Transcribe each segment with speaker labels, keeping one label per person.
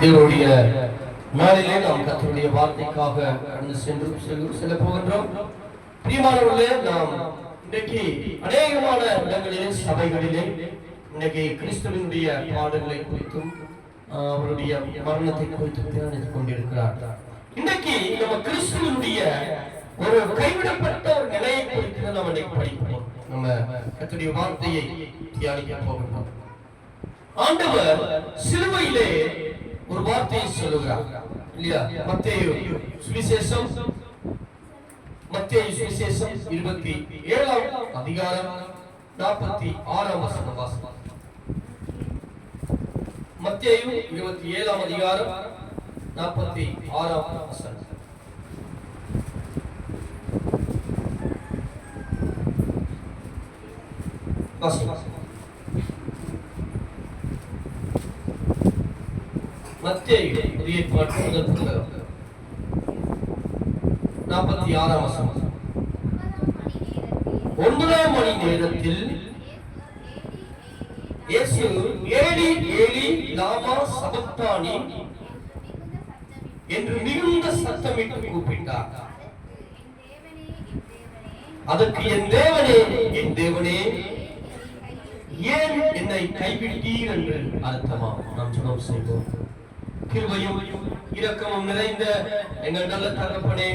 Speaker 1: தேவனுடைய நாளிலே நாம் கர்த்தருடைய வார்த்தைக்காக கடந்து செல்ல போகின்றோம். பிரியமானவர்களே, நாம் இன்றைக்கு அநேகமான இடங்களிலே சபைகளிலே இன்னைக்கு கிறிஸ்துவினுடைய பாடுகளை குறித்தும் அவருடைய மரணத்தை குறித்தும் தியானித்துக் கொண்டிருக்கிறார். இன்றைக்கு நம்ம கிறிஸ்துவினுடைய ஒரு கைவிடப்பட்ட ஒரு நிலையை குறித்து நம்ம இன்னைக்கு படிப்போம். நம்ம கர்த்தருடைய வார்த்தையை தியானிக்க போகின்றோம். ஆண்டவர் சிலுவையிலே ஒரு வார்த்தையை சொல்லுகிறார் இல்லையா? மத்தேயு சுவிசேஷம் 27 அதிகாரம் 46 வசனம் வாசிப்போம். மத்தேயு 27 அதிகாரம் 46 வசனம். மத்தேயு புதிய ஏற்பாடு முதல் புத்தகம் 46 வசனம். 9 மணி நேரத்தில் இயேசு ஏலி ஏலி லாமா சபக்தானி என்று மிகுந்த சத்தமிட்டு கூப்பிட்டார். அதற்கு என் தேவனே ஏன் என்னை கைவிட்டீர் என்று அர்த்தமா? நாம் ஜெபம் செய்வோம். கிருபையும் இரக்கமும் நிறைந்த எங்கள் நல்ல தகப்பனே,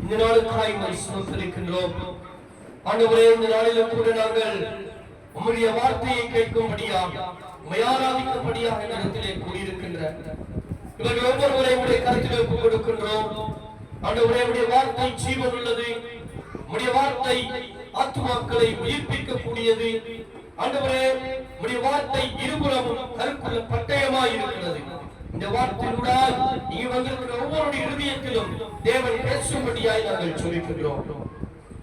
Speaker 1: இந்த நாளுக்காய் ஸ்தோத்திரிக்கின்றோம். ஆண்டவரே, இந்த நாளிலும் கூட நாங்கள் உம்முடைய வார்த்தையை கேட்கும்படியாக உம்மை ஆராதிக்கும்படியாக இந்த இடத்திலே கூடியிருக்கின்ற இவர்கள் ஒவ்வொருவரையும் உடைய கருத்தில் ஒப்புக் கொடுக்கின்றோம். ஆண்டவரே, உடைய வார்த்தை ஜீவன் உள்ளது. உடைய வார்த்தை ஆத்துமாக்களை உயிர்ப்பிக்க கூடியது. ஆண்டவரே, உடைய வார்த்தை இருபுறமும் கருக்குள்ள பட்டயமாய் இருக்கிறது. இந்த வார்த்தையினால் நீங்க வந்திருக்கிற ஒவ்வொருடைய இருதயத்திலும் தேவன் பேசும்படியாய் நாங்கள் சொல்லிக்கிறோம்.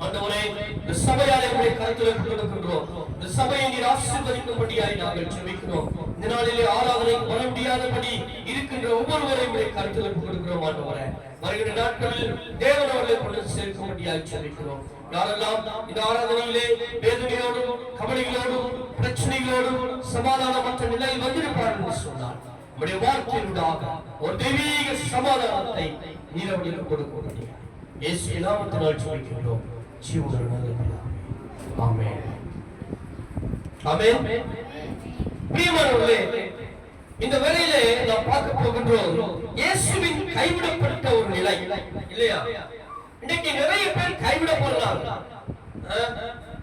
Speaker 1: ஆண்டவரே, இந்த சபையாரை உடைய கருத்தில் கொடுக்கின்றோம். இந்த சபையை நீர் ஆசீர்வதிக்கும்படியாய் நாங்கள் சொல்லிக்கிறோம். இந்த நாளிலே ஆராதனைக்கு வர முடியாதபடி இருக்கின்ற ஒவ்வொருவரையும் உடைய கருத்தில் கொடுக்கிறோம். ஆண்டவரே, வருகிற நாட்களில் தேவன் அவர்களை கொண்டு சேர்க்கும்படியாய் சொல்லிக்கிறோம். யாரெல்லாம் இந்த ஆராதனையிலே வேதனையோடும் கவலைகளோடும் பிரச்சனைகளோடும் சமாதானமற்ற நிலையில் வந்திருப்பார்கள் என்று சொன்னார், நம்முடைய வார்த்தையினூடாக ஒரு தெய்வீக சமாதானத்தை நீர் அவர்களுக்கு கொடுக்க இயேசு நாமத்தினால் ஜெபிக்கிறோம். ஜீவனுள்ள நல்ல பிதாவே, ஆமென். ஆமென். பிரியமானவர்களே, இந்த வேளையிலே நாம் பார்க்க போகின்றோம் இயேசுவின் கைவிடப்பட்ட ஒரு நிலை இல்லையா? இன்னைக்கு நிறைய பேர் கைவிடப்படுறாங்க.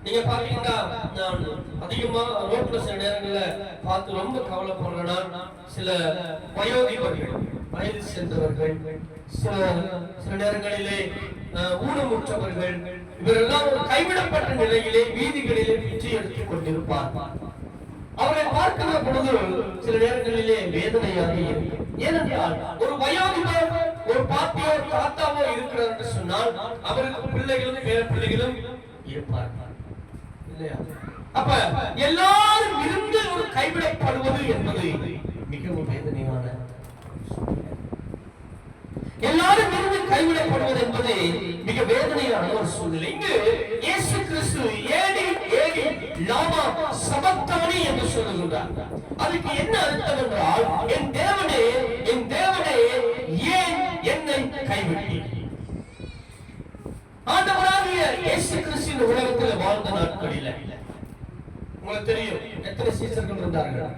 Speaker 1: நீங்க பாத்தீங்கன்னா, நான் அதிகமா ரோட்ல சில நேரங்கள்ல பார்த்து ரொம்ப கவலைப்படுறேன்னா, சில வயோதிபர்கள், வயது சென்றவர்கள், சில நேரங்களிலே ஊனமுற்றவர்கள், இவரெல்லாம் ஒரு கைவிடப்பட்ட நிலையிலே வீதிகளிலே பிச்சை எடுத்துக் கொண்டிருப்பார். அவரை பார்க்கிற பொழுது சில நேரங்களிலே வேதனையாக இருக்கும். ஏனென்றால் ஒரு வயோதிபர், ஒரு பாட்டியோ தாத்தாவோ இருக்கிறார் என்று சொன்னால் அவருக்கு பிள்ளைகளும் பேர பிள்ளைகளும் இருப்பார்கள் இல்லையா? அப்ப எல்லாரும் இருந்து ஒரு கைவிடப்படுவது என்பது மிகவும் வேதனையான. எல்லாரும் இருந்து கைவிடப்படுவது என்பது மிக வேதனையான ஒரு சூழ்நிலை. இங்கு இயேசு கிறிஸ்து ஏலி ஏலி லாமா சபக்தானி என்று சொல்லுகிறார். அதுக்கு என்ன அர்த்தம் என்றால், என் தேவனே ஏன் என்னை கைவிட்டீர்? ஆண்டவராகிய இயேசு கிறிஸ்து இந்த உலகத்தில் வாழ்ந்த நாட்களில் உங்களுக்கு தெரியும் எத்தனை சீசர்கள் இருந்தார்கள்?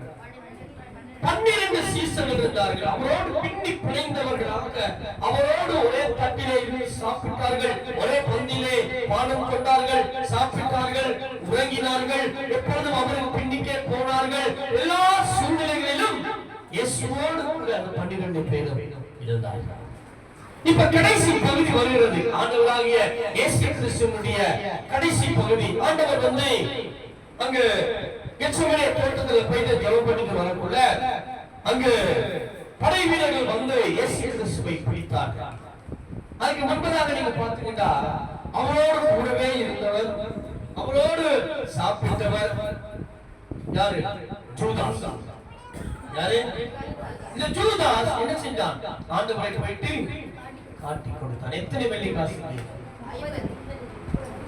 Speaker 1: 12 சீசர்கள் இருந்தார்கள். அவரோடு பின்னி பிணைந்தவர்களாக அவரோடு ஒரே தட்டிலே இருந்து சாப்பிட்டார்கள், ஒரே பந்திலே பானம் கொண்டார்கள், சாப்பிட்டார்கள், உறங்கினார்கள், எப்பொழுதும் அவருக்கு பின்னிக்கே போனார்கள். எல்லா சூழ்நிலைகளிலும் இயேசுவோடு கூட அந்த 12 பேரும் இருந்தார்கள். இப்ப கடைசி பகுதி வருகிறது, ஆண்டவராகிய இயேசு கிறிஸ்துவினுடைய கடைசி பகுதி. ஆண்டவர் வந்து அங்கு கெத்செமனே தோட்டத்துல போயிட்டு ஜெபம் பண்ணிட்டு வரக்குள்ள அங்கு படை வீரர்கள் வந்து இயேசு கிறிஸ்துவை பிடித்தார்கள். அதுக்கு முன்பதாக நீங்க பார்த்தீங்கன்னா, அவரோடு கூடவே இருந்தவர், அவரோடு சாப்பிட்டவர் யாரு? ஜூதாஸ். யாரு? இந்த ஜூதாஸ் என்ன செஞ்சான்? ஆண்டவரை போயிட்டு காட்டி கொடுத்தான். எத்தனை வெள்ளி காசு?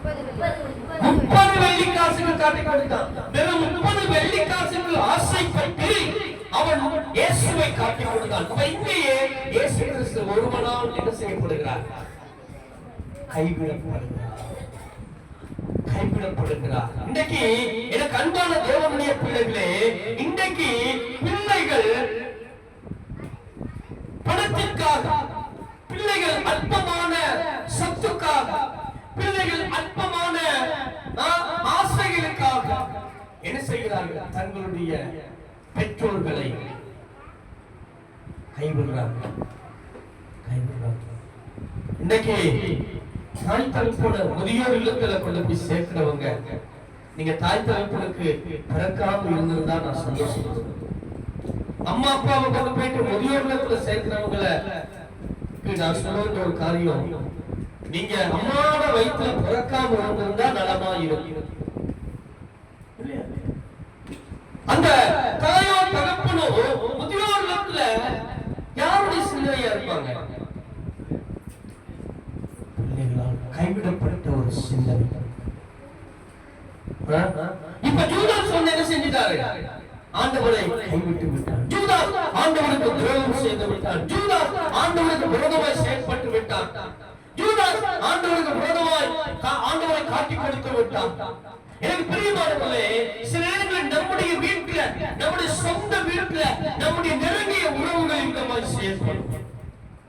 Speaker 1: 30 வெள்ளி காசுகள் காட்டி கொடுத்தான். வெறும் 30 வெள்ளி காசுகள் ஆசைப்பட்டு அவன் இயேசுவை காட்டிக் கொடுத்தான். அப்ப இங்கேயே இயேசு கிறிஸ்து ஒருவனால் என்ன செய்யப்படுகிறார்? கைவிடப்படுகிறார். இன்றைக்கு எனக்கு அன்பான தேவனுடைய பிள்ளைகளே, இன்றைக்கு பிள்ளைகள் பணத்திற்காக, பிள்ளைகள் அற்பமான சொத்துக்காக, பிள்ளைகள் அற்பமான ஆசைகளுக்காக என்ன செய்கிறார்கள்? தங்களுடைய பெற்றோர்களை கைவிடுறார்கள். இன்னைக்கு தாய் தகப்போட முதியோர் இல்லத்துல கொண்டு போய் சேர்க்கிறவங்க, நீங்க தாய் தகப்பனுக்கு பிறக்காம இருந்திருந்தா நான் சந்தோஷப்படுறேன். அம்மா அப்பாவை கொண்டு போயிட்டு முதியோர் இல்லத்துல சேர்க்கிறவங்களை நான் சொல்ல வேண்டிய ஒரு காரியம், நீங்க அம்மாவோட வயிற்றுல பிறக்காம இருந்திருந்தா நலமா இருக்கும். அந்த தாயோ தகப்பனோ முதியோர் இல்லத்துல யாருடைய சிந்தனையா இருப்பாங்க? பிள்ளைகளால் கைவிடப்பட்ட ஒரு சிந்தனை. இப்ப ஜூதாஸ் என்ன செஞ்சிட்டாரு? ஆண்டவரை கைவிட்டு விட்டான். ஜூதாஸ் ஆண்டவருக்கு துரோகம் செய்து விட்டான். ஜூதாஸ் ஆண்டவருக்கு விரோதமாய் செயல்பட்டு விட்டான். ஜூதாஸ் ஆண்டவருக்கு விரோதமாய் ஆண்டவரை காட்டிக் கொடுத்து விட்டான். எனக்கு பிரியமானவர்களே, சில நேரங்களில் நம்முடைய வீட்டுல, நம்முடைய சொந்த வீட்டுல, நம்முடைய நெருங்கிய உறவுகள் இந்த மாதிரி செயல்படும்.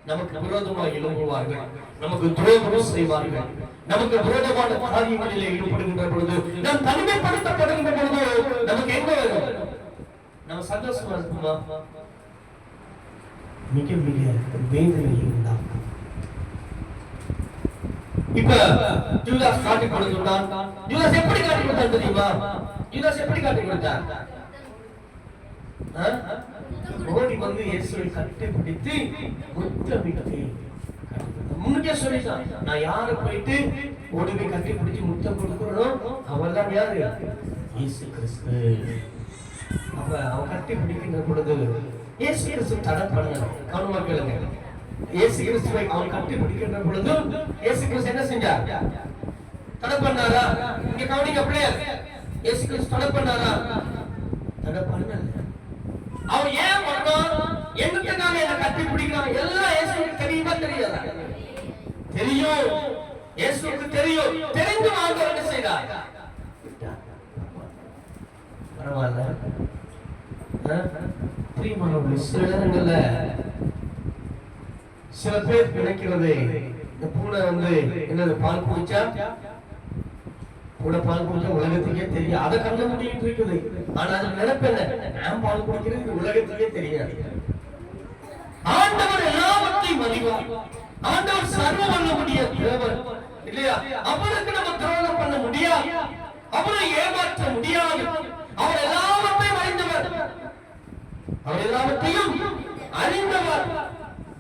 Speaker 1: நமக்கு விரோதமாக எழும்புவார்கள், நமக்கு துரோகம் செய்வார்கள், நமக்கு விரோதமான காரியங்களில் ஈடுபடுகின்ற பொழுது, நாம் தனிமைப்படுத்தப்படுகின்ற பொழுது நமக்கு என்ன வரும்? நம்ம சந்தோஷமா இருக்குமா? மிக மிக வேதனையை உண்டாக்கும். இப்ப யூதாஸ் காட்டி கொடுத்தான். யூதாஸ் எப்படி காட்டி கொடுத்தான் தெரியுமா? யூதாஸ் எப்படி காட்டி கொடுத்தான்? ஓடி வந்து இயேசுவை கட்டி பிடித்து முத்தமிட்டு, முன்னே சொல்லிட்டான், நான் யாரை போயிட்டு ஓடி போய் கட்டி பிடிச்சு முத்தம் கொடுக்கணும், அவர்தான் யாரு? இயேசு கிறிஸ்து. அப்ப அவன் கட்டி பிடிக்கின்ற பொழுது இயேசு கிறிஸ்து தடை பண்ணல. கவனமா கேளுங்க. இயேசு கிறிஸ்துவை அவன் கட்டி பிடிக்கின்ற பொழுது இயேசு கிறிஸ்து என்ன செஞ்சார்? தடை பண்ணாரா? இங்க கவனிங்க அப்படியே. இயேசு கிறிஸ்து தடை பண்ணாரா? தடை பண்ணல. அவன் ஏன் பண்ணான்? என்னத்துக்காக என்ன கட்டி பிடிக்கிறான்? எல்லாம் இயேசுவுக்கு தெரியுமா தெரியாதா? தெரியும். இயேசுவுக்கு தெரியும். தெரிந்து ஆண்டவர் என்ன செய்தார்? பரவாயில்ல. பிரியமானவர்களே, சில நேரங்கள்ல சில பேர் நினைக்கிறது, இந்த பூனை வந்து என்னது பால் குடிச்சா, பூனை பால் குடிச்சா உலகத்துக்கே தெரியும், அதை கண்ண முடியும் இருக்குது. ஆனா அது நினைப்பேன், நான் பால் குடிக்கிறது உலகத்துக்கே தெரியாது. ஆண்டவர் எல்லாவற்றையும் அறிவார். ஆண்டவர் சர்வ வல்லமுடைய தேவன் இல்லையா? அவருக்கு நம்ம துரோகம் பண்ண முடியாது, அவரை ஏமாற்ற முடியாது. அவர் எல்லாவற்றையும் அறிந்தவர், அவர் எல்லாவற்றையும் அறிந்தவர்.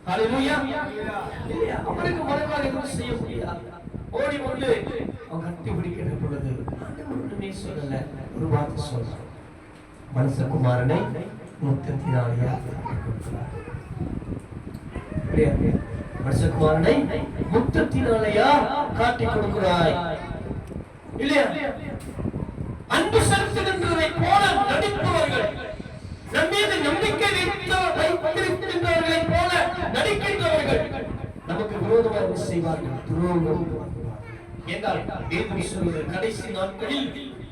Speaker 1: ஹல்லேலூயா. இல்லையா? அவருக்கு மறைவாக எதுவும் செய்ய முடியாது. ஓடி வந்து அவன் கட்டி பிடிக்கிற பொழுது ஆண்டவர் ஒண்ணுமே சொல்லல, ஒரு வார்த்தை சொல்றார், மனுஷகுமாரனை முத்தத்தினாலேயா கொடுக்கிறார். மனுஷகுமாரனை முத்தத்தினாலேயா காட்டி கொடுக்கிறாய்? இல்லையா? அன்பு செலுத்துகின்றதை போல நடிப்பவர்கள், நம்மீது நம்பிக்கை வைத்திருக்கின்றவர்களை போல நடிக்கின்றவர்கள் நமக்கு விரோதமாக செய்வார்கள், துரோகம். என்றால் வேதம் சொல்வது, கடைசி நாட்களில்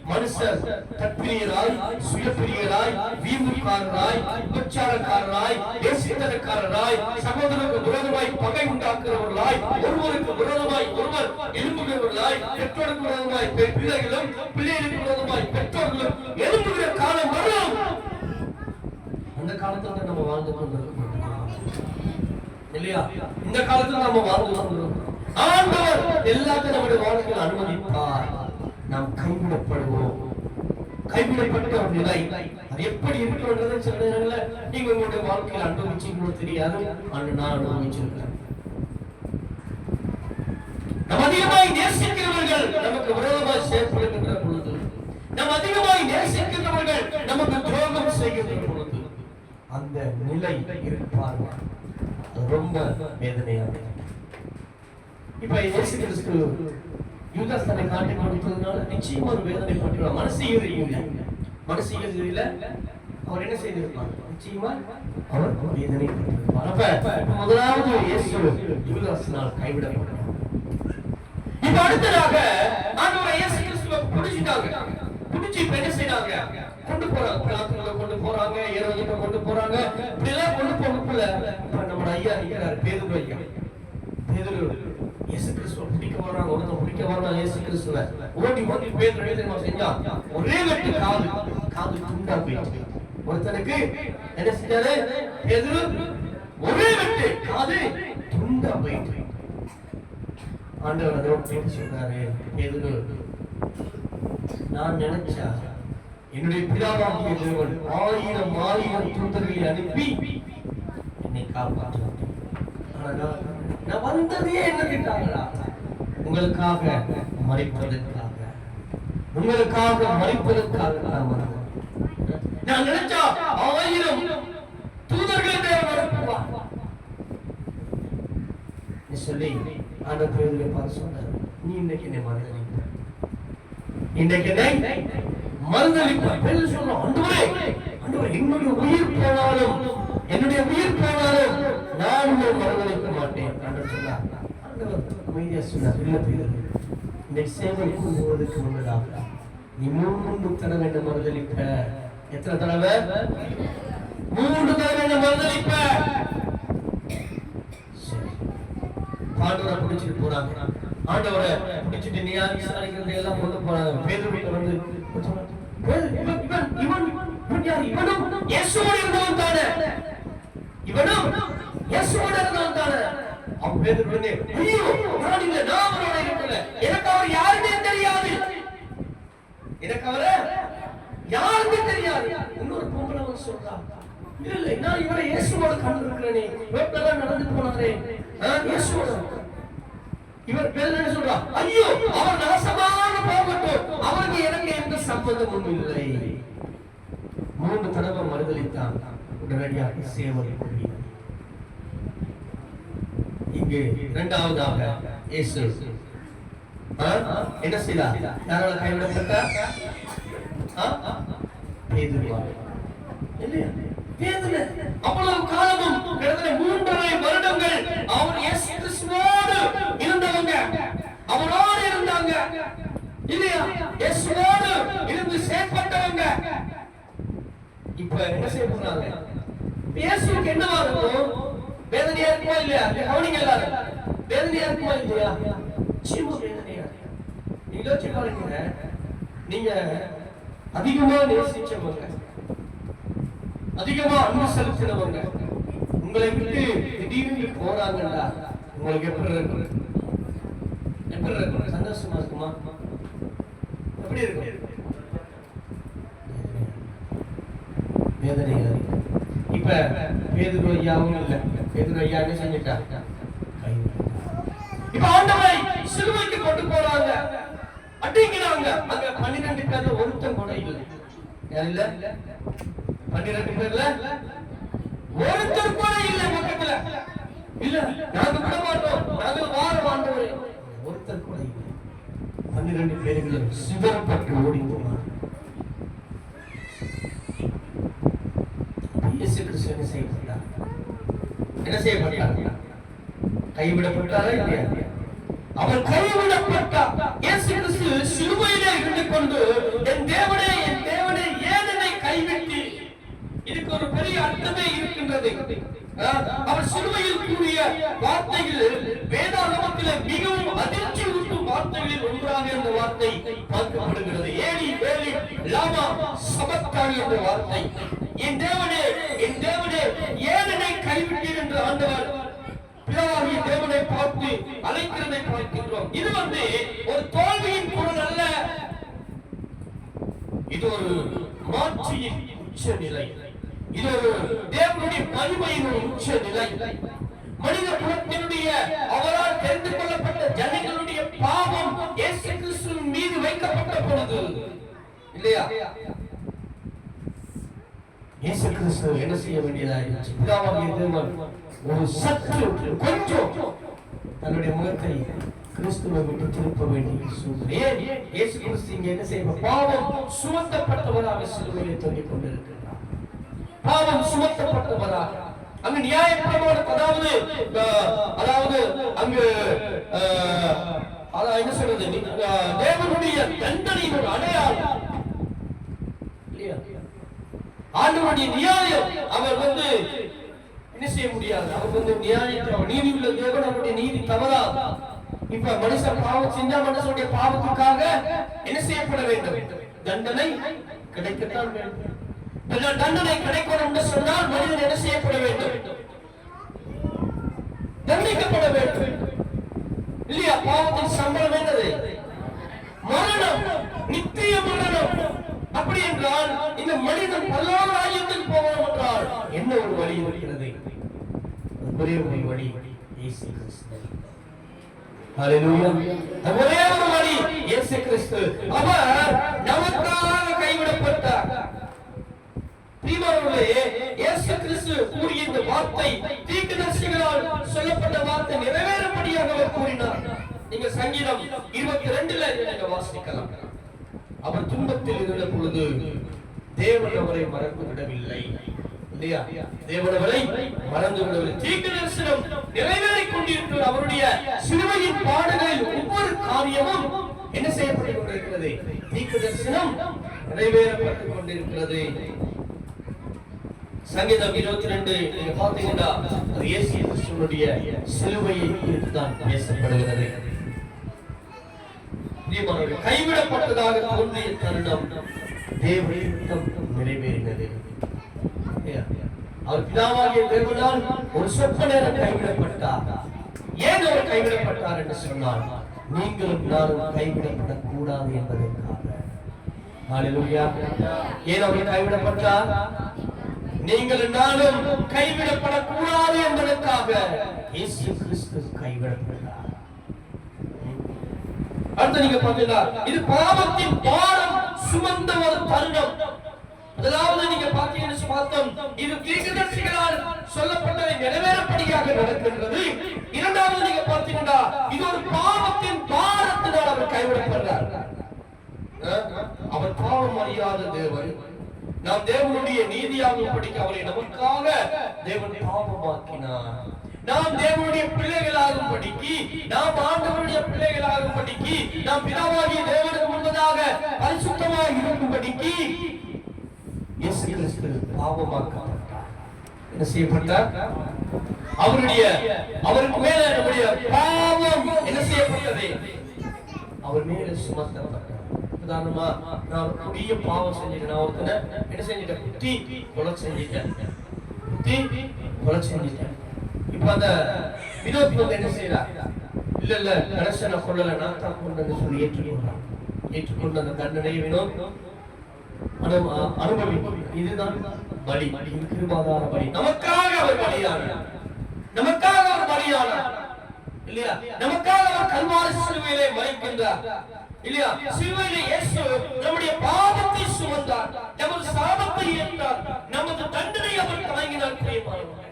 Speaker 1: மனுஷர் தற்பிரியராய், சுயப்பிரியராய், வீம்புக்காரராய், உபச்சாரக்காரராய், தேசித்தனக்காரராய், சகோதரருக்கு விரோதமாய் பகை உண்டாக்குறவர்களாய், ஒருவருக்கு விரோதமாய் ஒருவர் எழும்புகிறவர்களாய், பெற்றோருக்கு விரோதமாய் பிள்ளைகளும், பிள்ளைகளுக்கு விரோதமாய் பெற்றோர்களும் எழும்புகிற காலம் வரும். அந்த காலத்துல நம்ம வாழ்ந்து கொண்டிருக்கோம் இல்லையா? இந்த காலத்துல நம்ம வாழ்ந்து கொண்டிருக்கோம். ஆண்டவர் எல்லாத்தையும் நம்முடைய வாழ்க்கையில் அனுமதிப்பார். நாம் கைவிடப்படுவோம். கைவிடப்பட்ட ஒரு நிலை அது எப்படி இருக்கிறது சில நேரங்கள்ல நீங்க உங்களுடைய வாழ்க்கையில் அனுபவிச்சீங்களோ தெரியாது, ஆனா நான் அனுபவிச்சிருக்கிறேன். நம்ம அதிகமாய் நேசிக்கிறவர்கள் நமக்கு விரோதமாய் செயல்படுகின்ற பொழுது, நம்ம அதிகமாய் நேசிக்கிறவர்கள் நமக்கு துரோகம் செய்கின்ற பொழுது, அந்த நிலை இருப்பாங்க, ரொம்ப வேதனையாக. இப்ப இயேசு கிறிஸ்து யூதாஸ் தன்னை காட்டி கொடுத்ததுனால நிச்சயமா ஒரு வேதனை பட்டுள்ள மனசு இல்லை. மனசு இல்லை, அவர் என்ன செய்திருப்பார்? நிச்சயமா அவர் வேதனைப்பட்டிருப்பார். அப்ப முதலாவது இயேசு யூதாஸினால் கைவிடப்பட்டார். இப்ப அடுத்ததாக ஆண்டவர் இயேசு கிறிஸ்துவை பிடிச்சிட்டாங்க. பிடிச்சி என்ன செய்றாங்க? கொண்டு போறாங்க. பிளாத்துக்குள்ள கொண்டு போறாங்க, ஏரோதுக்கு கொண்டு போறாங்க. இப்படி எல்லாம் கொண்டு போறதுக்குள்ள இப்ப நம்ம ஐயா இருக்கிறார், பேதுரு ஐயா. பேதுரு இயேசு கிறிஸ்துவை பிடிக்க வர்றாங்க. ஒருத்தன் பிடிக்க வர்றான் இயேசு கிறிஸ்துவை. ஓடி ஓடி பேதுரு என்ன செஞ்சான்? ஒரே வெட்டு காது துண்டா போயிடுச்சு. ஒருத்தனுக்கு என்ன செஞ்சாரு? பேதுரு ஒரே வெட்டு காது துண்டா போயிடுச்சு. ஆண்டவர் அதோட சொன்னாரு, பேதுரு, நான் நினைச்சா என்னுடைய பிதாவாகிய தேவன் 1000 தூதர்களை அனுப்பி என்னை காப்பாற்றுவார். ஆனா நான் வந்ததே என்ன கேட்டாங்களா? உங்களுக்காக மறிப்பதற்காக, உங்களுக்காக மறிப்பதற்காக நான் வந்தேன். நான் நினைச்சா 1000 தூதர்களை தேவன் அனுப்புவார் சொல்லி அந்த பேதுருவை பார்த்து சொன்னார், நீ இன்னைக்கு என்னை மறுதலிப்ப, இன்னைக்கு என்னை மறுதலிப்ப. பேதுரு சொல்றான், ஆண்டவரே, என்னுடைய உயிர் போனாலும் நான் உங்களை மறுதலிக்க மாட்டேன். ஆண்டவர் சொன்னார். ஆண்டவர் அமைதியா சொன்னார், இல்ல பேதுரு, இன்னைக்கு சேவலுக்கு போவதற்கு முன்னதாக நீ 3 தடவை என்ன மறுதலிப்ப. எத்தனை தடவை? 3 தடவை என்ன மறுதலிப்ப. ஆண்டவரை பிடிச்சிட்டு போறாங்க. ஆண்டவரை பிடிச்சிட்டு நியாய விசாரிக்கிறது எல்லாம் கொண்டு போறாங்க. பேதுருவிட்ட வந்து இவனும் இயேசுவோடு இருந்தவன் தானே, அவன் பேதுரு வந்து, ஐயோ நான் இல்ல, நான் அவரோட இருக்கல, எனக்கு அவர் யாருன்னே தெரியாது, இன்னொரு பொம்பளை வந்து சொல்றான், இல்ல நான் இவரை இயேசுவோட கண்டு இருக்கிறேனே, ரோட்ல நடந்து போனாரே, இவர் பேதுரு சொல்றான், ஐயோ அவர் நாசமாக போகட்டும், அவருக்கு எனக்கு எந்த சம்பந்தமும் இல்லை. 3 தடவை மறுதலித்தான். உடனடியாக சேவலை கூறினார். இங்கு இரண்டாவதாக இயேசு என்ன செய்தார்? யாரால கைவிடப்பட்டார்? பேதுருவால். இல்லையா? பேதுரு அவ்வளவு காலமும் கிட்டத்தட்ட 3.5 வருடங்கள் அவர் இயேசு கிறிஸ்துவோடு இருந்தவங்க, அவரோடு இருந்தாங்க, இல்லையா? இயேசுவோடு இருந்து செயல்பட்டவங்க. இப்ப என்ன செய்ய போறாங்க? இயேசுவுக்கு என்னவா இருக்கும்? வேதனையா இருக்குமா இல்லையா? கவனிங்க எல்லாரும், வேதனையா இருக்குமா இல்லையா? நிச்சயமா வேதனையா. நீங்க யோசிச்சு பாருங்க, நீங்க அதிகமா நேசிச்சவங்க, அதிகமா அன்பு செலுத்தினவங்க உங்களை விட்டு திடீர்னு போறாங்கடா, உங்களுக்கு எப்படி இருக்கும்? சந்தோஷமா இருக்குமா? எப்படி இருக்கும்? வேதனையா இருக்கு. இப்ப பேதுரு ஐயாவும் இல்ல, பேதுரு ஐயா என்ன செஞ்சிட்டார்? இப்ப ஆண்டவரை சிலுவைக்கு கொண்டு போறாங்க, அடிக்கிறாங்க. அங்க 12 பேர்ல ஒருத்தன் கூட இல்ல. யார் இல்ல? 12 பேர்ல ஒருத்தர் கூட இல்ல பக்கத்துல. இல்ல நாங்க விட மாட்டோம், நாங்க வாரம் ஆண்டவரே, ஒருத்தர் கூட இல்ல. 12 பேர்களும் சிதறப்பட்டு ஓடி போனார். இயேசு கிறிஸ்து என்ன செய்யப்பட்டார்? கைவிடப்பட்டாரா இல்லையா? அவர் கைவிடப்பட்டார். இயேசு கிறிஸ்து சிலுவையிலே இருந்து கொண்டு, என் தேவனே ஏன் என்னை கைவிட்டு, இதுக்கு ஒரு பெரிய அர்த்தமே இருக்கின்றது. அவர் சிலுவையில் கூறிய வார்த்தைகள் வேதாகமத்திலே மிகவும் அதிர்ச்சி ஊட்டும் வார்த்தைகளில் ஒன்றாக இந்த வார்த்தை பார்க்கப்படுகிறது. ஏலி ஏலி லாமா சபக்தானி என்ற வார்த்தை. என் தேவனே ஏன் என்னை கைவிட்டீர் என்று ஆண்டவர் பிதாவாகிய தேவனை பார்த்து அழைக்கிறதை பார்க்கின்றோம். இது ஒரு தோல்வியின் குரல் அல்ல, இது ஒரு மாட்சியின் உச்ச நிலை, இது ஒரு தேவனுடைய மகிமையின் உச்ச நிலை. மனித குலத்தினுடைய அவரால் தெரிந்து கொள்ளப்பட்ட ஜனங்களுடைய பாவம் இயேசு கிறிஸ்துவின் மீது வைக்கப்பட்ட பொழுது, இல்லையா, இயேசு கிறிஸ்து என்ன செய்ய வேண்டியதாயிருச்சு? பிதாவாகிய தேவன் ஒரு சற்று கொஞ்சம் தன்னுடைய முகத்தை கிறிஸ்துவை விட்டு திருப்ப வேண்டிய சூழ்நிலை. இயேசு கிறிஸ்து இங்க என்ன செய்ய? பாவம் சுமத்தப்பட்டவராக சிலுவையிலே தொங்கிக் கொண்டிருக்கிறார். பாவம் சுமத்தப்பட்டவராக அங்கு நியாயப்பிரமாணம் அதாவது அங்கு என்ன சொல்றது தேவனுடைய தண்டனையின் ஒரு அடையாளம். ஆண்டவருடைய நியாயம் அவர் என்ன செய்ய முடியாது. அவர் நியாயத்தை நீதி உள்ள தேவன், அவருடைய நீதி தவறாது. இப்ப மனுஷன் பாவம் செஞ்சா மனுஷனுடைய பாவத்துக்காக என்ன செய்யப்பட வேண்டும்? தண்டனை கிடைக்கத்தான் வேண்டும். தண்டனை கிடைக்கணும் என்று சொன்னால் மனிதன் என்ன செய்யப்பட வேண்டும்? தண்டிக்கப்பட வேண்டும் இல்லையா? பாவத்தின் சம்பளம் என்னது? மரணம், நித்திய மரணம். அப்படி என்றால் இந்த மனிதன் பரலோக ராஜ்யத்தில் போகணும் என்றால் என்ன ஒரு வழி இருக்கிறது? ஒரே ஒரு வழி, இயேசு கிறிஸ்து. ஹல்லேலூயா. ஒரே ஒரு வழி, இயேசு கிறிஸ்து. அவர் நமக்காக கைவிடப்பட்டார். பிரியமானவர்களே, இயேசு கிறிஸ்து கூறிய இந்த வார்த்தை தீர்க்கதரிசிகளால் சொல்லப்பட்ட வார்த்தை நிறைவேறும்படியாக அவர் கூறினார். நீங்க சங்கீதம் 22ல நீங்க வாசிக்கலாம். அவர் துன்பத்தில் இருந்த பொழுது தேவன் அவரை மறந்து விடவில்லை இல்லையா? தேவன் அவரை மறந்து விடவில்லை. தீர்க்கதரிசனம் நிறைவேறிக் கொண்டிருக்கிற அவருடைய சிலுவையின் பாடுகளில் ஒவ்வொரு காரியமும் என்ன செய்யப்பட்டுக் கொண்டிருக்கிறது? தீர்க்கதரிசனம் நிறைவேறப்பட்டுக் கொண்டிருக்கிறது. சங்கீதம் 22 நீங்க பாத்தீங்கன்னா அது இயேசு கிறிஸ்துவினுடைய சிலுவையை குறித்து தான் பேசப்படுகிறது. கைவிடப்பட்டதாக தோன்றிய தருணம் தேவனுடைய திட்டம் நிறைவேறினது. அவர் பிதாவாகிய தேவனால் ஒரு சொற்ப நேரம் கைவிடப்பட்டார். ஏன் அவர் கைவிடப்பட்டார் என்று சொன்னால் நீங்களும் நானும் கைவிடப்படக்கூடாது என்பதற்காக. ஹல்லேலூயா. ஏன் அவர் கைவிடப்பட்டார்? நீங்கள் நானும் கைவிடப்படக்கூடாது என்பதற்காக இயேசு கிறிஸ்து கைவிடப்பட்டார். அடுத்து நீங்க பாத்தீங்களா, இது பாவத்தின் பாரம் சுமந்த ஒரு தருணம். அதாவது நீங்க பாத்தீங்கன்னு பார்த்தோம், இது தீர்க்கதரிசிகளால் சொல்லப்பட்டதை நிறைவேறப்படியாக நடக்கின்றது. இரண்டாவது நீங்க பாத்தீங்கன்னா இது ஒரு பாவத்தின் பாரத்தினால் அவர் கைவிடப்படுறார். அவர் பாவம் அறியாத தேவன். நாம் தேவனுடைய நீதியாக படிக்க அவரை நமக்காக தேவன் பாவமாக்கினார். நாம் தேவனுடைய பிள்ளைகளாகும் படிக்கு, நாம் ஆண்டவருடைய பிள்ளைகளாகும் படிக்கு, நாம் பிதாவாகிய தேவனுக்கு முன்பதாக பரிசுத்தமாக இருக்கும்படிக்கு இயேசு கிறிஸ்து பாவமாக்கப்பட்டார். என்ன செய்யப்பட்டார்? அவருக்கு மேல நம்முடைய பாவம் என்ன செய்யப்பட்டது? அவர் மேல சுமத்தப்பட்டார். உதாரணமா நான் பெரிய பாவம் செஞ்சுட்டேன். நான் ஒருத்தனை என்ன செஞ்சுட்டேன்? குத்தி கொலை செஞ்சுட்டேன். இப்ப அந்த வினோத் என்ன செய்யறார்? இல்ல கணேசனை கொல்லல, நான் தான் கொண்டேன்னு சொல்லி ஏற்றுக்கொண்ட அந்த தண்டனையை வினோத் அனுபவிக்கும். இதுதான் பலி, கிருபாதார பலி. நமக்காக அவர் பலியானார். நமக்காக அவர் பலியானார் இல்லையா? நமக்காக அவர் கல்வாரி சிலுவையிலே மரிக்கின்றார் இல்லையா? சிலுவையிலே இயேசு நம்முடைய பாவத்தை சுமந்தார், நமது சாபத்தை ஏற்றார், நமது தண்டனை அவர் தாங்கினார். பிரியமானவர்களே,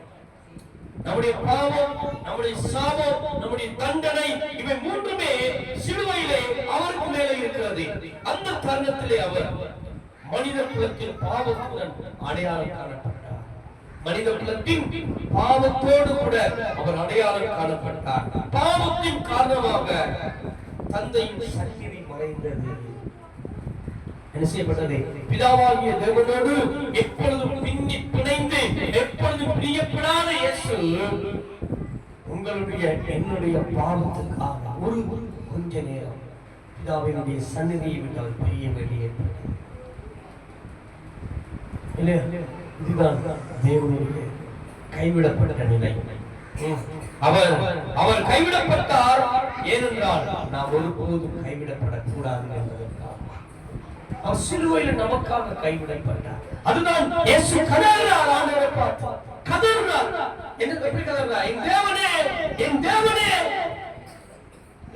Speaker 1: நம்முடைய பாவம், நம்முடைய சாபம், நம்முடைய தண்டனை இவை மூன்றுமே சிலுவையிலே அவருக்கு மேலே இருக்கிறது. அந்த தருணத்திலே அவர் மனித குலத்தின் பாவத்துடன் அடையாளம் காணப்பட்டார். மனித குலத்தின் பாவத்தோடு கூட அவர் அடையாளம் காணப்பட்டார். பாவத்தின் காரணமாக தந்தையின் சந்நிதி மறைந்தது. என்ன செய்யப்பட்டது? பிதாவாகிய தேவனோடு எப்பொழுதும் பின்னி பிணைந்து எப்பொழுதும் பிரியப்படாத இயேசு உங்களுடைய என்னுடைய பாவத்துக்காக ஒரு கொஞ்ச நேரம் பிதாவினுடைய சந்நிதியை விட்டு அவர் பிரிய வேண்டிய இல்லையா? இதுதான் தேவனுடைய கைவிடப்பட்ட நிலை. அவர் கைவிடப்பட்டார். ஏனென்றால் நாம் ஒருபோதும் கைவிடப்படக்கூடாது என்பதற்காக அவர் சிலுவையில் நமக்காக கைவிடப்பட்டார். அதுதான் இயேசு கதறினார். ஆண்டவரை பார்த்து கதறினார். என்ன எப்படி கதறினார்? என் தேவனே, என் தேவனே.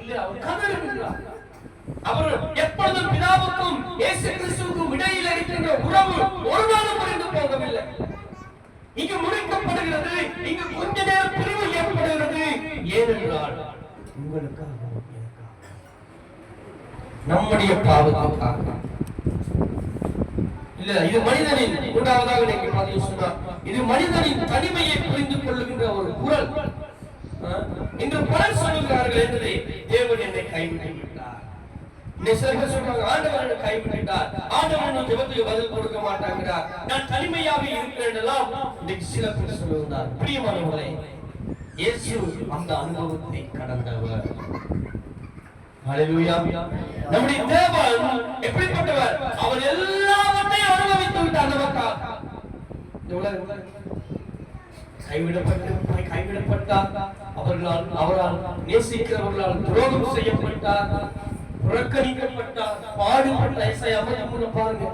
Speaker 1: இல்ல, அவர் கதறுகிறார். அவர் எப்பொழுதும் பிதாவுக்கும் இயேசு கிறிஸ்துவுக்கும் இடையில் இருக்கின்ற உறவு ஒரு நாளும் முறிந்து போகவில்லை. இங்கு முடிக்கப்படுகிறது, இங்கு கொஞ்ச நேரம் பிரிவு ஏற்படுகிறது. ஏனென்றால் உங்களுக்காக, நம்முடைய பாவத்துக்காக. இல்ல, இது மனிதனின் மூன்றாவதாக நீங்க பாத்தீங்க சொன்னா இது மனிதனின் தனிமையை புரிந்து கொள்ளுகின்ற ஒரு குரல். இன்று பலர் சொல்லுகிறார்கள் என்பதை தேவன் என்னை கைவிட்டு விட்டார். சொல்றாங்க ஆண்டவர் என்னை கைவிட்டார், ஆண்டவர் நீ ஜெபத்துக்கு பதில் கொடுக்க மாட்டாங்கிறார், நான் தனிமையாவே இருக்கிறேன் எல்லாம் இன்னைக்கு சில பேர் சொல்லுகிறார். பிரியமானவர்களே, இயேசு அந்த அனுபவத்தை கடந்தவர். ஹல்லேலூயா. நம்முடைய தேவன் எப்படிப்பட்டவர்? அவர் எல்லாவற்றையும் அனுபவித்து விட்டார் நமக்காக. கைவிடப்பட்டார், அவரால் நேசிக்கிறவர்களால் துரோகம் செய்யப்பட்டார், புறக்கணிக்கப்பட்டார், பாடுபட்ட ஏசாயா 53 பாருங்க.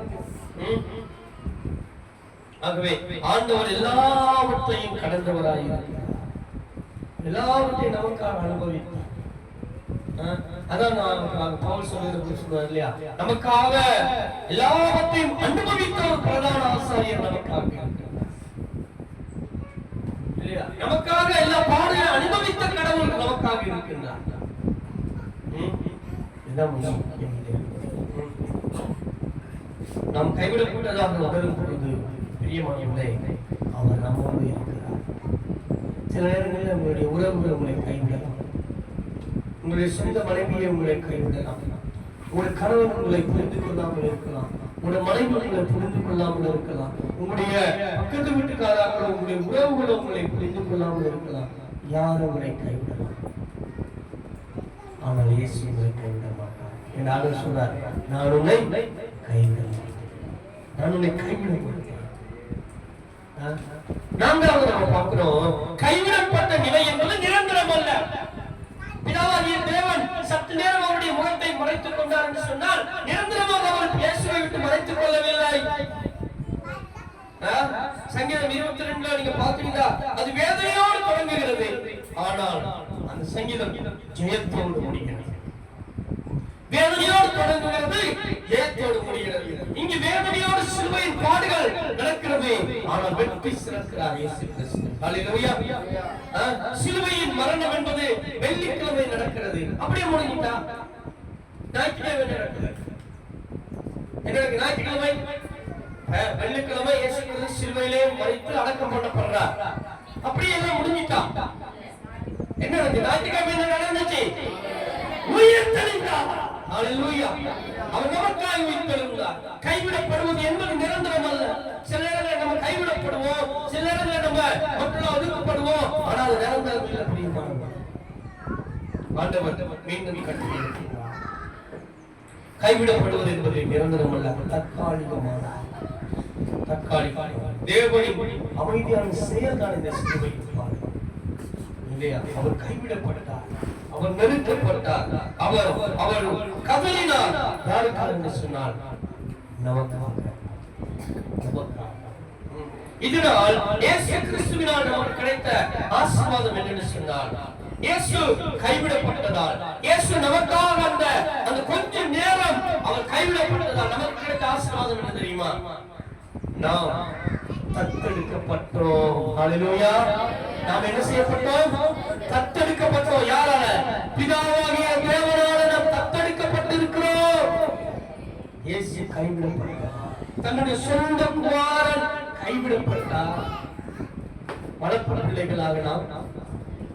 Speaker 1: ஆகவே ஆண்டவர் எல்லாவற்றையும் கடந்தவராயிருக்கிறார், எல்லாவற்றையும் நமக்காக அனுபவித்தார். அதான் பவுல் சொல்றார் இல்லையா, நமக்காக எல்லாவற்றையும் அனுபவித்த ஒரு பிரதான ஆசாரியர் நமக்காக, நமக்காக எல்லா பாடுகளையும் அனுபவித்த கடவுள் நமக்காக இருக்கின்றார். நாம் கைவிடப்பட்டதாக உணரும் பொழுது பிரியமானவர்களே, அவர் நம்மோடு இருக்கிறார். சில நேரங்களில் உங்களுடைய உறவுகள் உங்களை கைவிடலாம், உங்களுடைய சொந்த மனைவியை உங்களை கைவிடலாம், உங்களுடைய கணவன் உங்களை புரிந்து கொள்ளாமல் இருக்கலாம், உங்களுடைய மனைவி உங்களை புரிந்து கொள்ளாமல் இருக்கலாம், உங்களுடைய பக்கத்து வீட்டுக்காரர்கள் உங்களுடைய உறவுகள் உங்களை புரிந்து கொள்ளாமல் இருக்கலாம். யாரும் உங்களை கைவிடலாம், ஆனால் இயேசு உங்களை கைவிட மாட்டார். என் ஆண்டவர் சொல்றார், நான் உன்னை கைவிட மாட்டேன், நான் உன்னை கைவிட மாட்டேன். நான்காவது நம்ம பார்க்கிறோம், கைவிடப்பட்ட நிலை என்பது நிரந்தரம் அல்ல. பிதாவாகிய தேவன் சற்று நேரம் அவருடைய முகத்தை மறைத்துக் கொண்டார் என்று சொன்னால் நிரந்தரமாக அவர் இயேசுவை விட்டு மறைத்துக் கொள்ளவில்லை. சங்கீதம் 22 நீங்க பாத்தீங்கன்னா அது வேதனையோடு தொடங்குகிறது, ஆனால் அந்த சங்கீதம் ஜெயத்தோடு முடிகிறது. வேதனையோடு தொடங்குகிறது, ஜெயத்தோடு முடிகிறது. இங்கு வேதனையோடு சிலுவையின் பாடுகள் நடக்கிறது, ஆனால் வெற்றி சிறக்கிறார் இயேசு கிறிஸ்து. ஹல்லேலூயா. சிலுவையின் மரணம் என்பது வெள்ளிக்கிழமை நடக்கிறது, அப்படியே முடிஞ்சிட்டா ஞாயிற்றுக்கிழமை நடக்குது. என்ன ஞாயிற்றுக்கிழமை? வெள்ளிக்கிழமை இயேசு கிறிஸ்து சிலுவையிலே மரித்து அடக்கம் பண்ணப்படுறார், அப்படியே எல்லாம் முடிஞ்சிட்டா. என்ன நடக்குது? ஞாயிற்றுக்கிழமை என்ன நடந்துச்சு? உயிர்த்தெழுந்தார். ஹல்லேலூயா. அவர் நமக்காக உயிர்த்தெழுந்தார். கைவிடப்படுவது என்பது நிரந்தரம் அல்ல. சில நேரங்களில் நம்ம கைவிடப்படுவோம், சில நேரங்களில் நம்ம மற்றவர்கள் ஒதுக்கப்படுவோம், ஆனால் அது நிரந்தரம் இல்லை. பிரியமானவர்களே, ஆண்டவர் மீண்டும் கட்டியிருக்கிறார். கைவிடப்படுவது என்பது நிரந்தரம் அல்ல, தற்காலிகமான தேவனின் அமைதியான செயல்தான் இந்த சிலுவை. அவர் கைவிடப்பட்டார், அவர் நெருக்கப்பட்டார், அவர் கதறினார். யாருக்காக என்று சொன்னால் நமக்காக. இதனால் இயேசு கிறிஸ்துவினால் நமக்கு கிடைத்த ஆசீர்வாதம் என்னன்னு சொன்னால், இயேசு கைவிடப்பட்டதால், இயேசு நமக்காக அந்த கொஞ்ச நேரம் அவர் கைவிடப்பட்டதால் நமக்கு கிடைத்த ஆசீர்வாதம் என்ன தெரியுமா? நாம் தத்தெடுக்கப்பட்டோம். ஹல்லேலூயா. நாம் என்ன செய்யப்பட்டோம்? தத்தெடுக்கப்பட்டோம். யாரால? பிதாவாகிய தேவனால நாம் தத்தெடுக்கப்பட்டிருக்கிறோம். இயேசு கைவிடப்பட்டார், தன்னுடைய சொந்த குமாரன் கைவிடப்பட்டார். வளர்ப்பு பிள்ளைகளாக நாம்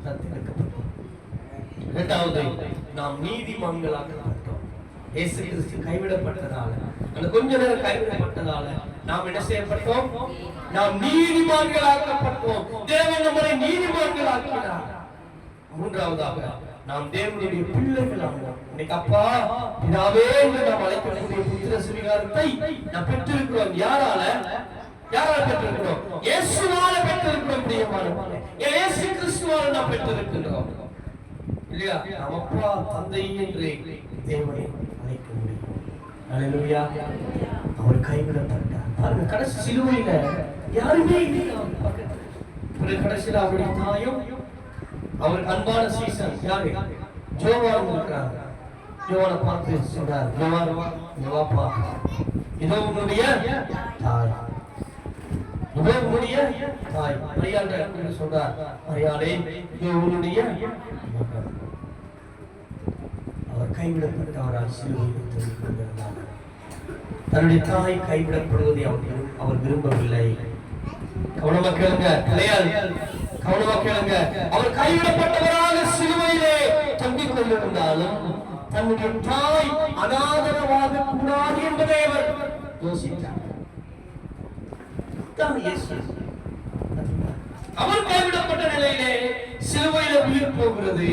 Speaker 1: தத்தெடுக்கப்பட்டோம். இரண்டாவது, நாம் நீதிமான்களாக்கப்பட்டோம். இயேசு கிறிஸ்து கைவிடப்பட்டதால, அந்த கொஞ்ச நேரம் கைவிடப்பட்டதால நாம் என்ன செய்யப்பட்டோம்? நாம் நீதிமான்களாக்கப்பட்டோம். தேவன் நம்மை நீதிமான்களாக்கினார். மூன்றாவதாக, நாம் தேவனுடைய பிள்ளைகளாகிறோம். இன்னைக்கு அப்பா பிதாவே என்று நாம் அழைக்கக்கூடிய புத்திர சுவிகாரத்தை நாம் பெற்றிருக்கிறோம். யாரால பெற்றிருக்கிறோம்? இயேசுவால பெற்றிருக்கிறோம். பிரியமானவர்களே, இயேசு கிறிஸ்துவால நாம் பெற்றிருக்கிறோம் இல்லையா? நாம் அப்பா தந்தை என்று தேவனை அழைக்க முடியும். ஹல்லேலூயா. அவர் கைவிடப்பட்டார். பாருங்க, கடைசி சிலுவையில யாருமே இல்லை. கடைசியில் அவருடைய தாயும் அவருக்கு அன்பான சீசன் யாரு? ஜோவான் இருக்கிறாங்க. ஜோவானை பார்த்து சொல்றார், ஜோவாப்பா, இதோ உன்னுடைய தாய், இதோ உன்னுடைய தாய். மரியாதை சொல்றார், மரியாதை இதோ உன்னுடைய மகன். அவர் கைவிடப்பட்டவரால் சிலுவையில் தொங்கிக் கொண்டிருந்தார். தன்னுடைய தாய் கைவிடப்படுவதை அவர் விரும்பவில்லை. கவனமா கேளுங்க, கவனமா கேளுங்க. அவர் கைவிடப்பட்டவராக சிலுவையிலே தொங்கிக் கொண்டிருந்தாலும் தன்னுடைய தாய் அனாதரவாக கூடாது என்பதை அவர் யோசித்தார். அவர் கைவிடப்பட்ட நிலையிலே சிலுவையில உயிர் போகிறது.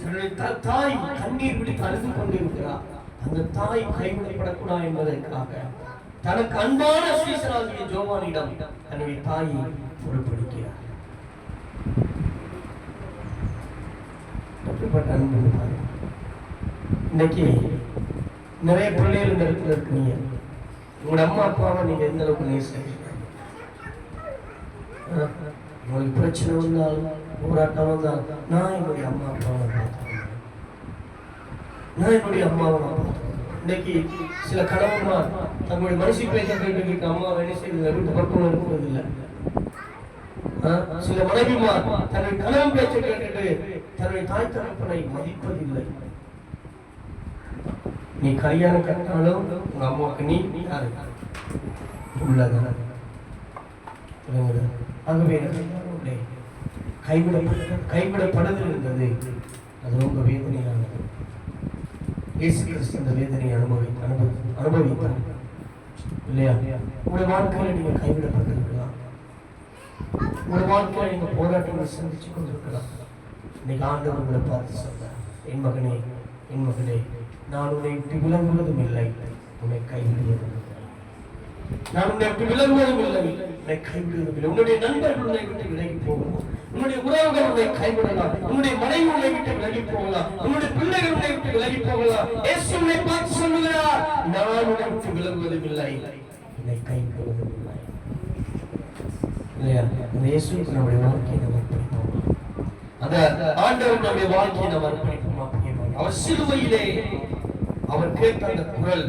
Speaker 1: தன்னுடைய தாய் கண்ணீர் விழித்து அழுது கொண்டிருக்கிறார். அந்த தாய் கைவிடப்படக்கூடாது என்பதற்காக தனக்கு அன்பான சீசராகிய யோவானிடம் தன்னுடைய தாயை பொறுப்படுகிறார். இன்னைக்கு நிறைய பிள்ளைகள் இந்த இடத்துல இருக்கீங்க. உங்களோட அம்மா அப்பாவை நீங்க எந்த அளவுக்கு நேசிக்கிறீங்க? உங்களுக்கு பிரச்சனை வந்தாலும் போராட்டம் வந்தாலும் நான் என்னுடைய அம்மா அப்பாவை பார்த்துக்கிறேன், நான் என்னுடைய அம்மாவை நான் பார்த்துக்கிறேன். இன்னைக்கு சில கணவன்மார் தங்களுடைய மனசு பேச கேட்டு அம்மா என்ன செய்வது வீட்டு பக்கம் இருக்கிறது இல்லை. சில மனைவிமார் தன்னுடைய கணவன் பேச்சை கேட்டுட்டு தன்னுடைய தாய் தகப்பனை மதிப்பதில்லை. நீ கல்யாணம் கட்டாலும் உங்க அம்மாவுக்கு நீ யாரு உள்ளதான. ஆகவே கைவிடப்படுதல் என்பது அது ரொம்ப வேதனையானது. இயேசு கிறிஸ்து அந்த வேதனையை அனுபவித்தார் இல்லையா? உங்களுடைய வாழ்க்கையில நீங்க கைவிடப்பட்டிருக்கலாம், உங்களுடைய வாழ்க்கையில நீங்க போராட்டங்கள் சந்திச்சு கொண்டிருக்கலாம். இன்னைக்கு ஆண்டவர் உங்களை பார்த்து சொல்றார், என் மகனே என் மகளே, நான் உன்னை விட்டு விலகுவதும் இல்லை, உன்னை கைவிடுவதும் இல்லை. நான் உன்னை விட்டு விலகுவதும் இல்லை, உன்னை கைவிடுவதும் இல்லை. உன்னுடைய நண்பர்கள் உன்னை விட்டு விலகி போகலாம், உன்னுடைய உறவுகள் உன்னை கைவிடலாம், உன்னுடைய மனைவி உன்னை விட்டு விலகி போகலாம், உன்னுடைய பிள்ளைகள் உன்னை விட்டு விலகி போகலாம். இயேசு உன்னை பார்த்து சொல்லுகிறார், நான் உன்னை விட்டு விலகுவதும் இல்லை, உன்னை கைவிடுவதும் இல்லை. இல்லையா? அந்த இயேசுவுக்கு நம்முடைய வாழ்க்கையை நம்ம அர்ப்பணிப்போம். அந்த ஆண்டவர் நம்முடைய வாழ்க்கையை நம்ம அர்ப்பணிப்போம். அவர் சிலுவையிலே அவர் கேட்ட அந்த குரல்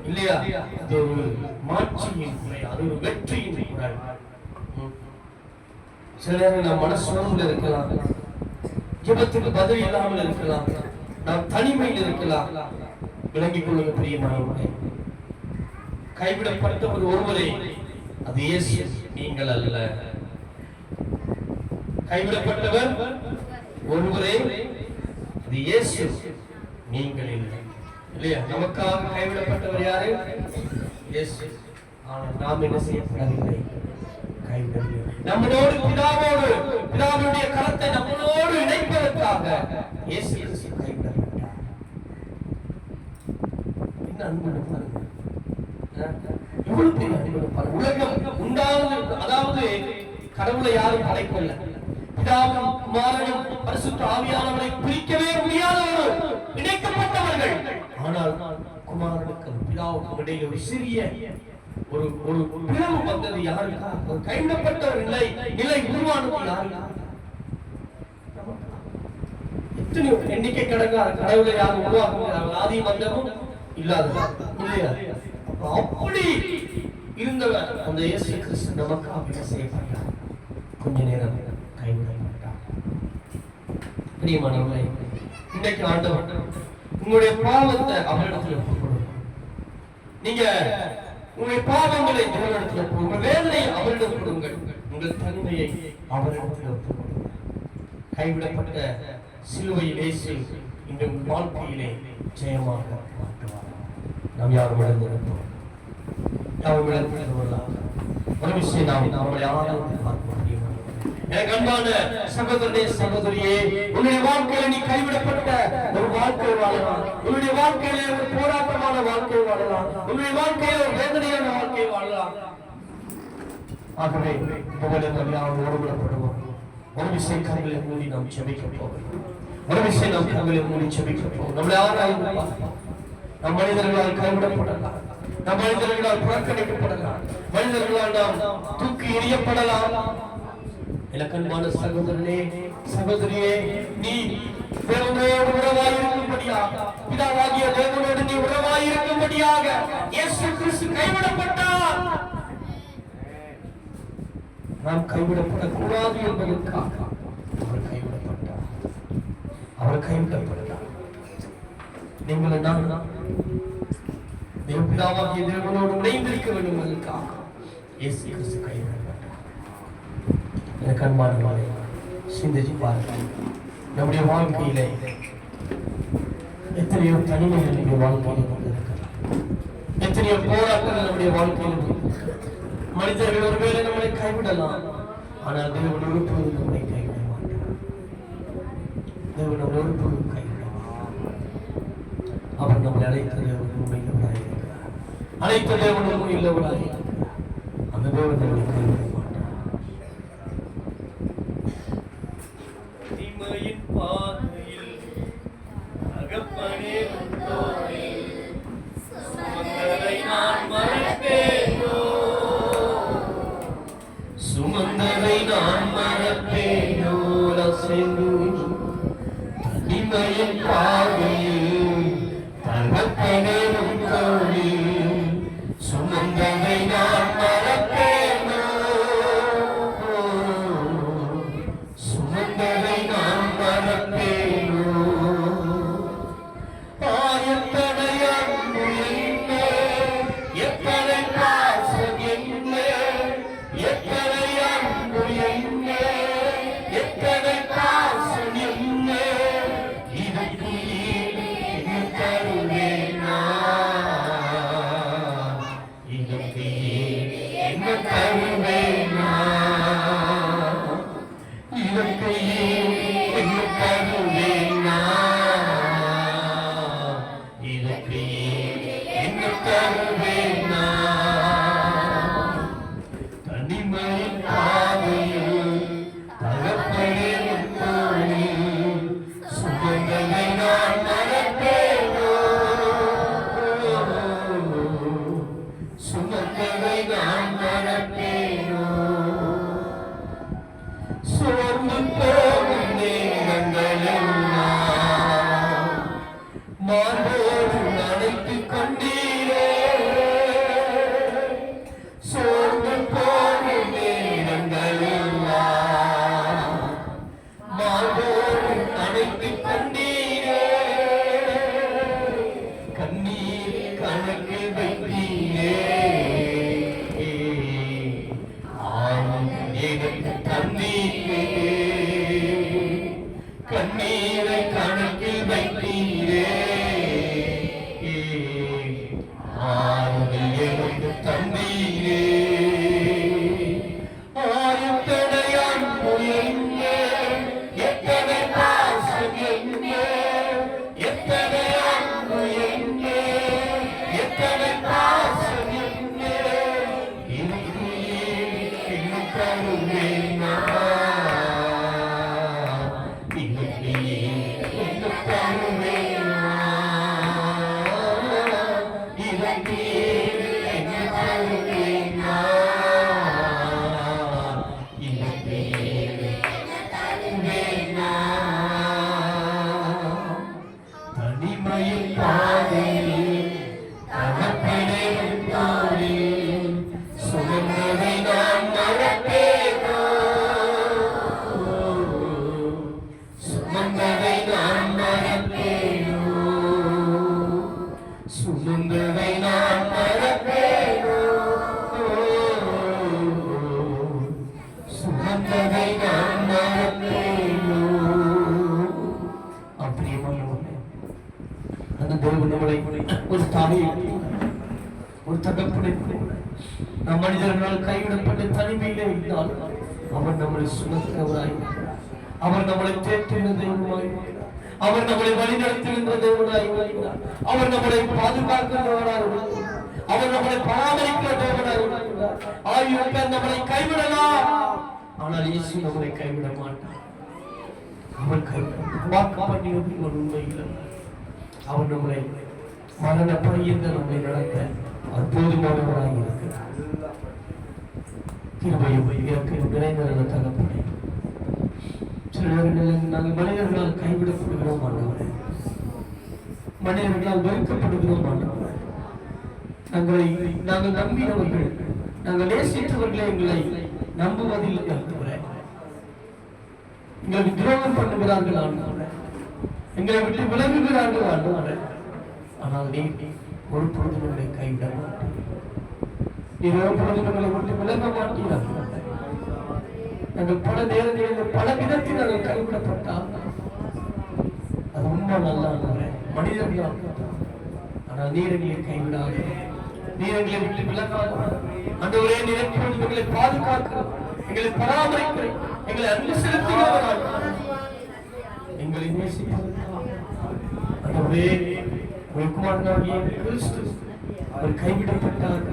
Speaker 1: இல்லையா, அது ஒரு மாட்சியின் குரல், அது ஒரு வெற்றியின் குரல். சில நேரம் நாம் மனசோர்வில் இருக்கலாம், ஜெபத்துக்கு பதில் இல்லாமல் இருக்கலாம், நாம் தனிமையில் இருக்கலாம். விளங்கிக் கொள்ளுங்க பிரியமானவர்களே, கைவிடப்பட்ட ஒருவரே, அது இயேசு, நீங்கள் அல்ல. கைவிடப்பட்டவர் ஒருவரே, அது இயேசு, நீங்கள் இல்லை. இல்லையா? நமக்காக கைவிடப்பட்டவர் யாரு? இயேசு. ஆனால் நாம் என்ன செய்யப்படவில்லை, கைவிடவில்லை. நம்மளோடு பிதாவுடைய கரத்தை நம்மளோடு இணைப்பதற்காக இயேசு கிறிஸ்து கைவிடப்பட்டார். என்ன அன்பு பாருங்க, எவ்வளவு பெரிய அன்பு பாருங்க. உலகம் உண்டானது, அதாவது கடவுளை யாரும் படைக்கல, பிதாவும் குமாரனும் பரிசுத்த ஆவியானவரை பிரிக்கவே முடியாதவர்கள், இணைக்கப்பட்டவர்கள். ஆனால் குமாரனுக்கும் பிதாவுக்கும் இடையில் ஒரு சிறிய ஒரு பிளவு வந்தது. யாருக்காக? ஒரு கைவிடப்பட்ட ஒரு நிலை உருவானது யாருக்காக? எத்தனை எண்ணிக்கை கணக்கான கடவுளை யாரும் உருவாக்க முடியாது, ஆதி மந்தமும் இல்லாத இல்லையா? அப்படி இருந்தவர் அந்த இயேசு கிறிஸ்து நமக்காக செய்யப்பட்டார். கொஞ்ச நேரம் கைவிடப்பட்டார். பிரியமானவர்களே, இன்றைக்கு ஆண்டவர் உங்களுடைய பாவத்தை அவரிடத்தில் ஒப்புக்கொடுங்க. நீங்க உங்களுடைய பாவங்களை தேவனிடத்தில் ஒப்புக்கொடுங்க, உங்கள் வேதனையை அவரிடம் கொடுங்கள், உங்கள் தன்மையை அவரிடத்தில் ஒப்புக்கொடுங்க. கைவிடப்பட்ட சிலுவையில் இயேசு இந்த வாழ்க்கையிலே ஜெயமாக மாற்றுவார். நாம் யாரும் இழந்திருப்போம், யாரும் இழந்திருக்கலாம். ஒரு விஷயம் நாம் நம்முடைய ஆராய்ந்து பார்க்க முடியும். எனக்கு அன்பான சகோதரனே சகோதரியே, உன்னுடைய வாழ்க்கையில நீ கைவிடப்பட்ட ஒரு வாழ்க்கை வாழலாம், உன்னுடைய வாழ்க்கையில ஒரு போராட்டமான வாழ்க்கை வாழலாம், உன்னுடைய வாழ்க்கையில ஒரு வேதனையான வாழ்க்கை வாழலாம். ஆகவே ஒருவிடப்படுவோம். ஒரு விஷயம் கண்களை மூடி நாம் செபிக்க போகிறோம். ஒரு விஷயம் நாம் கண்களை மூடி செபிக்க போகிறோம். நம்மளை ஆராய்ந்து பார்ப்போம். நம் மனிதர்களால் கைவிடப்படலாம், நம் மனிதர்களால் புறக்கணிக்கப்படலாம், மனிதர்களால் நாம் தூக்கி எறியப்படலாம். இலக்கண்பான சகோதரனே சகோதரியே, நீ தேவனோடு உறவாயிருக்கும்படியாக, பிதாவாகிய தேவனோடு நீ உறவாயிருக்கும்படியாக இயேசு கிறிஸ்து கைவிடப்பட்டார். நாம் கைவிடப்படக்கூடாது என்பதற்காக அவர் கைவிடப்பட்டார். அவர் கைவிடப்பட்டார். நீங்கள் தேவபிதாவாகிய தேவனோடு இணைந்திருக்க வேண்டும் என்பதற்காக இயேசு கிறிஸ்து கைவிடப்பட்டார். எனக்கு அன்பானவர்களே, சிந்திச்சு பாருங்கள். நம்முடைய வாழ்க்கையிலே எத்தனையோ தனிமைகள் நம்முடைய வாழ்க்கையில் வந்திருக்கலாம். எத்தனையோ போராட்டங்கள் நம்முடைய வாழ்க்கையில் வந்திருக்கிறது. மனிதர்கள் ஒருவேளை நம்மளை கைவிடலாம், ஆனால் தேவன் ஒருபோதும் நம்மை கைவிட மாட்டார். தேவன் நம்மை ஒருபோதும் கைவிட மாட்டார். அவர் நம்மை அழைத்த தேவன் உண்மையிலவராக இருக்கிறார். அழைத்த தேவன் உண்மையிலவராக இருக்கிறார். அந்த தேவன் நம்மை கைவிட மாட்டார்.
Speaker 2: தீமையின் பாதையில் அகப்பனே சுமந்ததை நான் மறப்பேனோ,
Speaker 1: சுமந்ததை நான் மறப்பேனோ, தீமையின் பாதையில் தகப்பனே தோழி, சுமந்ததை நான் மறப்பேனோ, சுமந்ததை நான் மறப்பேனோ. எத்தனை அன்பு என்ன, எத்தனை பாசம் என்ன, எத்தனை அன்பு என்ன, எத்தனை பாசம் என்ன, இதற்கு என்ன தருவேன் நான், இதற்கு என்ன தருவேன் நான், இதற்கு என்ன தருவேன் நான், இதற்கு என்ன தருவேன் நான். தனிமையின் பாதையில் தகப்பனே தோழி, சுகங்களை நான் மறப்பேனோ, சுகங்களை நான் மறப்பேனோ. சோர்ந்து போகும் நேரங்களெல்லாம் மார்போடு அணைத்துக் கொண்டீரே, சோர்ந்து போகும் நேரங்களெல்லாம் மார்போடு அணைத்துக் கொண்டீரே, கண்ணீர் கணக்கு வைத்தீரே, ஆம் எனக்கு தந்தீரே, கண்ணீரை கணக்கில் வைத்தீரே, ஆறுதல் எனக்கு தந்தீரே. எத்தனை அன்பு என்ன, எத்தனை பாசம் என்ன, எத்தனை அன்பு என்ன, எத்தனை பாசம் என்ன, இதற்கு என்ன தருவேன் நான், இதற்கு என்ன தருவேன் நான், இதற்கு என்ன தருவேன் நான், இதற்கு என்ன தருவேன் நான். தனிமையின் பாதையில் தகப்பனே தோழி, சுமந்ததை நான் மறப்பேனோ, சுமந்ததை நான் மறப்பேனோ, சுமந்ததை நான் மறப்பேனோ, சுமந்ததை நான் மறப்பேனோ. அப்படியேமானவர்களே, அந்த தேவன் நம்மளை ஒரு தாயை ஒரு தகப்பனை நம் மனிதர்களால் கைவிடப்பட்ட தனிமையிலே இருந்தால் அவர் நம்மளை சுமக்கிறவராய், அவர் நம்மளை தேற்றுகிற தெய்வமாய், அவர் நம்மளை வழிநடத்துகின்ற தேவனாய், அவர் நம்மளை பாதுகாக்கிறவராய், அவர் நம்மளை பராமரிக்கிற தேவனாய். ஆயுள் நம்மளை கைவிடலாம், ஆனால் இயேசு நம்மளை கைவிட மாட்டார். அவர் வாக்கு பண்ணியது ஒரு உண்மையில் அவர் நம்மளை மரண பரியந்த நம்மை நடத்த அற்புதமானவராக இருக்கிறார். கிருபையும் இறக்கையும் நிறைந்த தகப்பனே, சில நேரங்களில் நாங்கள் மனிதர்களால் கைவிடப்படுகிறோம் ஆண்டவரே, மனிதர்களால் வெறுக்கப்படுகிறோம் ஆண்டவரே. நாங்கள் நம்பினவர்கள், நாங்கள் நேசித்தவர்களே எங்களை நம்புவதில்லை ஆண்டவரே. எங்களை துரோகம் பண்ணுகிறார்கள் ஆண்டவரே, எங்களை விட்டு விலகுகிறார்கள் ஆண்டவரே. ஆனால் நீ ஒரு பொழுது உங்களை கைவிட மாட்டேன். நீர் ஒரு பொழுது உங்களை விட்டு விலக மாட்டீர்கள். நாங்கள் பல நேரங்களில் பல விதத்தில் நாங்கள் கைவிடப்பட்டால் அது உண்மை நல்லா மனிதர்களால், ஆனால் நீர் எங்களை கைவிடாது, நீர் எங்களை விட்டு விலகாது. ஆண்டவரே, நீர் எப்பொழுதும் எங்களை பாதுகாக்கிறோம், எங்களை பராமரிக்கிறோம், எங்களை அன்பு செலுத்துகிறவர்கள், எங்களை நேசிப்பதற்காக. ஆண்டவரே, உங்கள் குமாரனாகிய கிறிஸ்து அவர் கைவிடப்பட்டார்.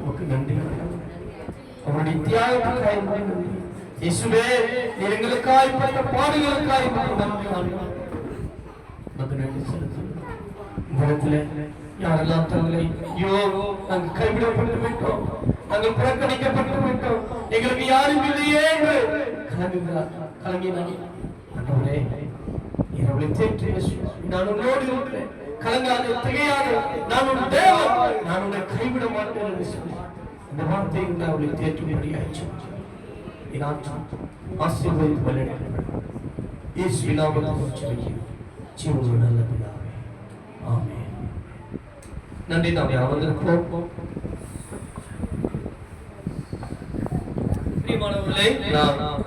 Speaker 1: உமக்கு நன்றி. அவருடைய தியாகத்துக்காய் நன்றி. இயேசுவே, நீர் எங்களுக்காய் பட்ட பாடுகளுக்காய் நன்றி. உமக்கு நன்றி செலுத்துகிறோம். இந்த இடத்துல யாரெல்லாம் தங்களை ஐயோ நாங்கள் கைவிடப்பட்டு விட்டோம், நாங்கள் புறக்கணிக்கப்பட்டு விட்டோம், எங்களுக்கு யாரும் இல்லையே என்று கலங்கினார். ஆண்டவரே, நீர் அவளை தேற்றி நான் உன்னோடு இருக்கிறேன், கலங்காது திகையாது, நான் உன் தேவன், நான் உன்னை கைவிட மாட்டேன் என்று சொல்லி அந்த வார்த்தை அவளை தேற்றும்படியாயிற்று. ஆசீர்வதித்து வழிநடத்துங்கள். இயேசுவின் நாமத்தில் ஜெபிக்கிறோம் ஜீவனுள்ள நல்ல பிதாவே, ஆமென். நன்றி. நாம் யாவருக்கும்
Speaker 2: பிரியமானவர்களே,
Speaker 1: நாம்